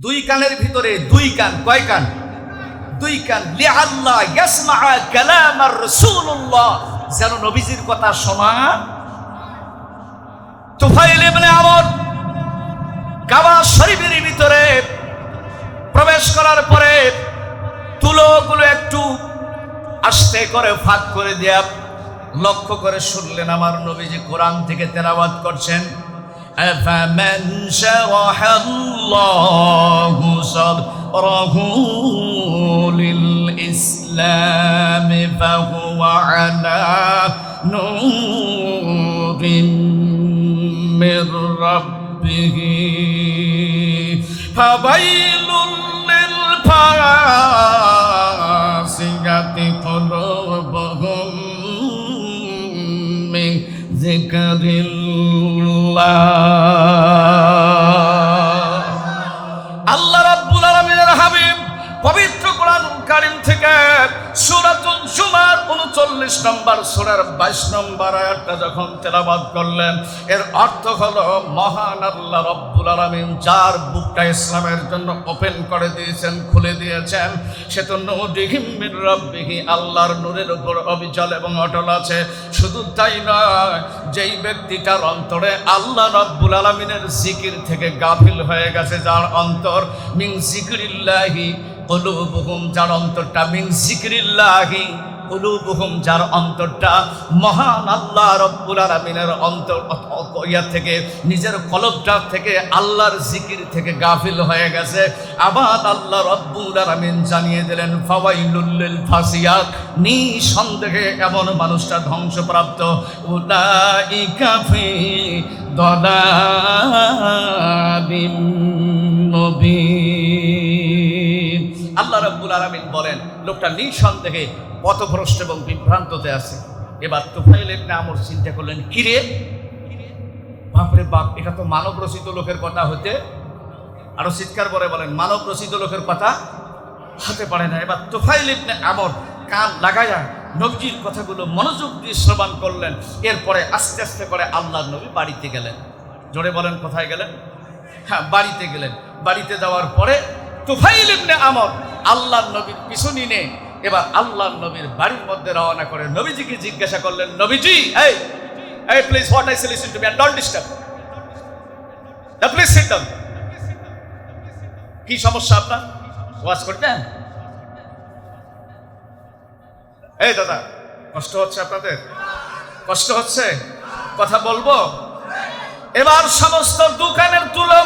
দুই কানের ভিতরে দুই কান, কয় কান? দুই কান। লিআল্লাহ ইয়াসমা কালাম রাসূলুল্লাহ, যেন নবীজির কথা শোনা। তুফাইল ইবনে আমর কাবা শরীফের ভিতরে প্রবেশ করার পরে তুলোগুলো একটু আস্তে করে ফাঁক করে দেয়া লক্ষ্য করে শুনলেন আমার নবীজি কোরআন থেকে তেলাওয়াত করছেন। আফামান শারাহাল্লাহু সাদরাহু লিল ইসলাম ফাহুয়া আলা নূরিন মির রাব্বিহি ফাওয়াইলুল লিল ফাসিকাতি কুলুবুহুম মিন যিকরিল্লাহ। আল্লাহ রাব্বুল আলামিনের হাবিব পবিত্র কোরআনুল কারীম থেকে সূরাতুল জুমার 39 নম্বর সূরার 22 নম্বর আয়াতটা যখন তেলাওয়াত করলেন, এর অর্থ হলো মহান আল্লাহ রাব্বুল আলামিন যার বুকটা ইসলামের জন্য ওপেন করে দিয়েছেন, খুলে দিয়েছেন, সে তো নূরিহিম মির রাব্বিহি, আল্লাহর নূরের উপর অবিচল এবং অটল আছে। শুধু তাই নয়, যেই ব্যক্তিটার অন্তরে আল্লাহ রাব্বুল আলামিনের জিকির থেকে গাফিল হয়ে গেছে, যার অন্তর মিন যিকরিল্লাহি কুলুবুহুম, যার অন্তরটা মিন যিকরিল্লাহি কুলুবুহুম, যার অন্তরটা মহান আল্লাহ রাব্বুল আলামিনের অন্তর থেকে, নিজের কলবটা থেকে আল্লাহর জিকির থেকে গাফিল হয়ে গেছে। আবার আল্লাহ রাব্বুল আলামিন জানিয়ে দিলেন ফাওয়াইলুল লিল ফাসিয়াত, নিঃসন্দেহে এমন মানুষটা ধ্বংসপ্রাপ্ত। উলাইকা ফি দালালিম মুবিন। আল্লাহ রাব্বুল আলামিন বলেন লোকটা নিঃসন্দেহে পথভ্রষ্ট এবং বিভ্রান্ততে আছে। এবার তুফাইল ইবনে আমর চিন্তা করলেন, কিরে বাপরে বাপ, এটা তো মানব রচিত লোকের কথা হতে, আরো চিৎকার করে বলেন মানব রচিত লোকের কথা হতে পারে না। এবার তুফাইল ইবনে আমর কান লাগায়া নবীজির কথাগুলো মনোযোগ দিয়ে শ্রবণ করলেন। এরপরে আস্তে আস্তে করে আল্লাহর নবী বাড়িতে গেলেন। জোরে বলেন কোথায় গেলেন? হ্যাঁ, বাড়িতে গেলেন। বাড়িতে যাওয়ার পরে তুফাইল ইবনে আমর আল্লাহর নবীর পিছু নিয়ে এবার আল্লাহর নবীর বাড়ির মধ্যে রওনা করে নবীজিকে জিজ্ঞাসা করলেন, নবীজি, এই please what I say listen to me and don't disturb, please sit down. কি সমস্যা আপনার? ওয়াজ করতেন? এই দাদা, কষ্ট হচ্ছে আপনাদের? কষ্ট হচ্ছে? কথা বলবো? এবার সমস্ত দোকানের তুলো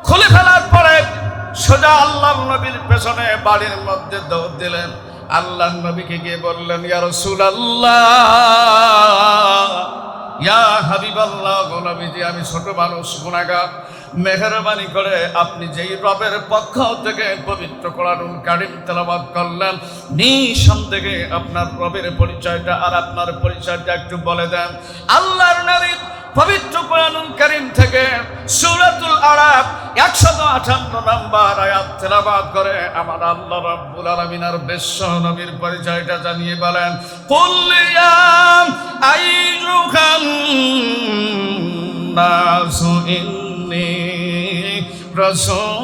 খুলে ফেলার পরে সোজা আল্লাহর নবীর পেছনে বাড়ির মধ্যে দৌড় দিলেন। আল্লাহর নবীকে গিয়ে বললেন, ইয়া রাসূলুল্লাহ, ইয়া হাবিবাল্লাহ, গো নবীজি, আমি ছোট মানুষ, গুনাহগার, মেহেরবানি করে আপনি যেই রবের পক্ষ থেকে পবিত্র কোরআনুল কারীম তেলাওয়াত করলেন, নিঃসন্দেহে আপনার রবের পরিচয়টা আর আপনার পরিচয়টা একটু বলে দেন। আল্লাহর নবী পবিত্র কোরআনুল কারীম থেকে সূরাতুল আরাফ 158 নম্বর আয়াত তেলাওয়াত করে আমার আল্লাহ রাব্বুল আলামিন আর বিশ্ব নবীর পরিচয়টা জানিয়ে বলেন, কুল ইয়া আইয়ুহান নাসু ইন্নী রাসূলুল্লাহি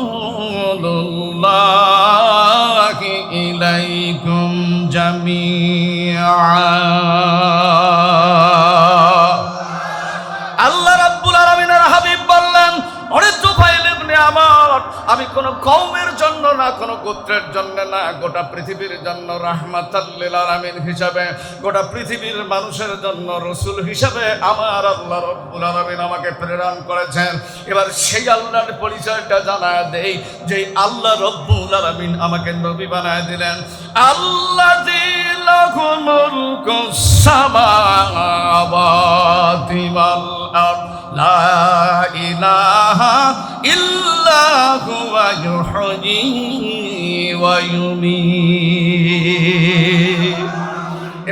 ইলাইকুম জামিআ। আল্লাহ রাব্বুল আলামিনের হাবিব বললেন, ওরে তুফাইল ইবনে আমর, আমি কোন কওমের জন্য না, কোন গোত্রের জন্য না, গোটা পৃথিবীর জন্য রাহমাতাল লিল আলামিন হিসাবে, গোটা পৃথিবীর মানুষের জন্য রাসূল হিসাবে আমার আল্লাহ রাব্বুল আলামিন আমাকে প্রেরণ করেছেন। এবার সেই আল্লাহর পরিচয়টা জানায় দেই, যে আল্লাহ রাব্বুল আলামিন আমাকে নবী বানায় দিলেন। আল্লাযী লাহু মুলকুস সামাওয়াতি ওয়াল আরদ লা ইলাহা ইল্লা হুয়া ইউহয়ী ওয়া ইউমীত।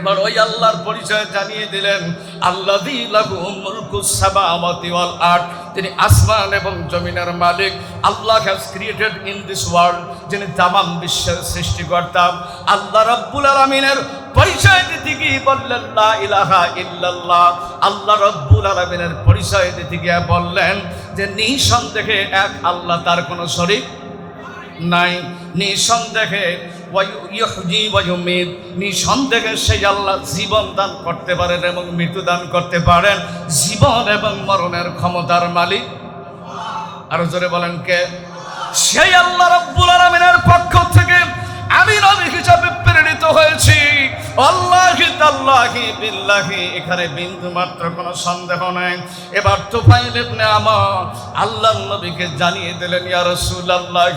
এবার ওই আল্লাহর পরিচয় জানিয়ে দিলেন, আল্লাযী লাহু মুলকুস সামাওয়াতি ওয়াল আরদ, তিনি আসমান এবং জমিনের মালিক। আল্লাহ has created in this world, যিনি তামাম বিশ্বের সৃষ্টিকর্তা। আল্লাহ রাব্বুল আলামিনের পরিচয় দিতে গিয়ে বললেন লা ইলাহা ইল্লাল্লাহ। আল্লাহ রাব্বুল আলামিনের পরিচয় দিতে গিয়ে বললেন যে নিঃসন্দেহে এক আল্লাহ, তার কোনো শরীক নাই। নিঃসন্দেহে নিঃসন্দেহে সেই আল্লাহ জীবন দান করতে পারেন এবং মৃত্যু দান করতে পারেন। জীবন এবং মরণের ক্ষমতার মালিক আরো জোরে বলেন কে? সেই আল্লাহ রাব্বুল আলামিনের পক্ষ থেকে আমি নবী হিসাবে প্রেরিত হয়েছি। আল্লাহি তাল্লাহি বিল্লাহি, এখানে বিন্দু মাত্র কোনো সন্দেহ নাই। এবার তুফাইল ইবনে আমর আল্লাহর নবীকে জানিয়ে দিলেন, ইয়া রাসূলুল্লাহ,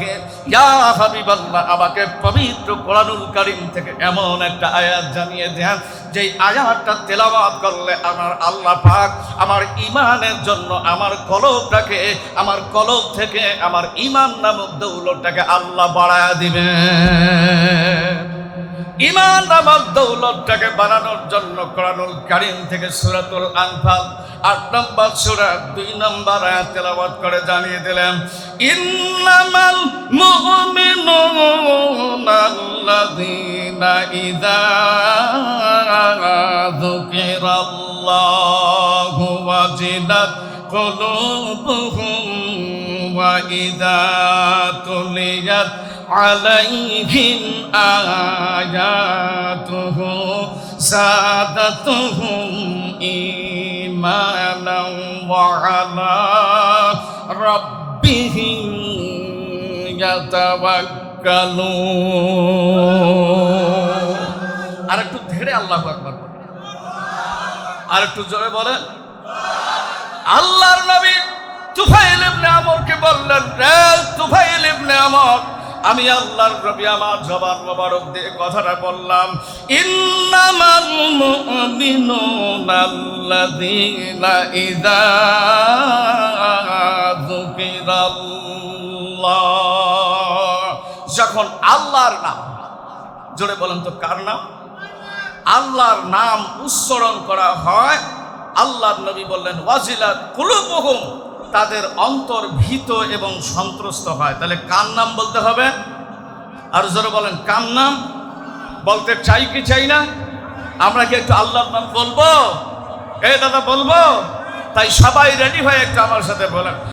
ইয়া হাবিবাল্লাহ, আমাকে পবিত্র কোরআনুল কারীম থেকে এমন একটা আয়াত জানিয়ে দেন যেই আয়াতটা তেলাওয়াত করলে আমার আল্লাহ পাক আমার ঈমানের জন্য আমার কলবটাকে, আমার কলব থেকে আমার ঈমান নামক দৌলতটাকে আল্লাহ বাড়ায়া দিবেন। ঈমান নামক দৌলতটাকে বাড়ানোর জন্য কোরআনুল কারীম থেকে সূরাতুল আনফাল ৮ নম্বর সূরা ২ নম্বর আয়াত তেলাওয়াত করে জানিয়ে দিলেন, ইন্নামাল মুমিনুনা আল্লাযীনা ইযা যুকিরাল্লাহু ওয়াজিলাত কুলুবুহুম ওয়া ইযা তুলিয়াত আলাইহিম আয়াতুহু যাদাতুহুম ঈমানান ওয়া আলা রাব্বিহিম ইয়াতাওয়াক্কালুন। আর একটু ধীরে আল্লাহু আকবার বলেন, আর একটু জোরে বলেন। আল্লাহর নবী তুফাইল ইবনে আমরকে বললেন, রে তুফাইল ইবনে আমর, আমি আল্লাহর নবী আমার জবান মোবারক দিয়ে কথাটা বললাম, ইন্নামাল মুমিনুনা আল্লাযীনা ইযা যুকিরাল্লাহ, যখন আল্লাহর নাম, জোরে বলেন তো কার নাম? আল্লাহর নাম উচ্চারণ করা হয়, আল্লাহর নবী বললেন ওয়াজিলাত কুলুবুহুম, তাদের অন্তর ভীত এবং সন্ত্রস্ত হয়। তাহলে কার নাম বলতে হবে? আর জোরে বলেন, কার নাম বলতে চাই কি চাই না? আমরা কি একটু আল্লাহর নাম বলবো? এই দাদা বলবো? তাই সবাই রেডি হয়ে একটু আমার সাথে বলেন।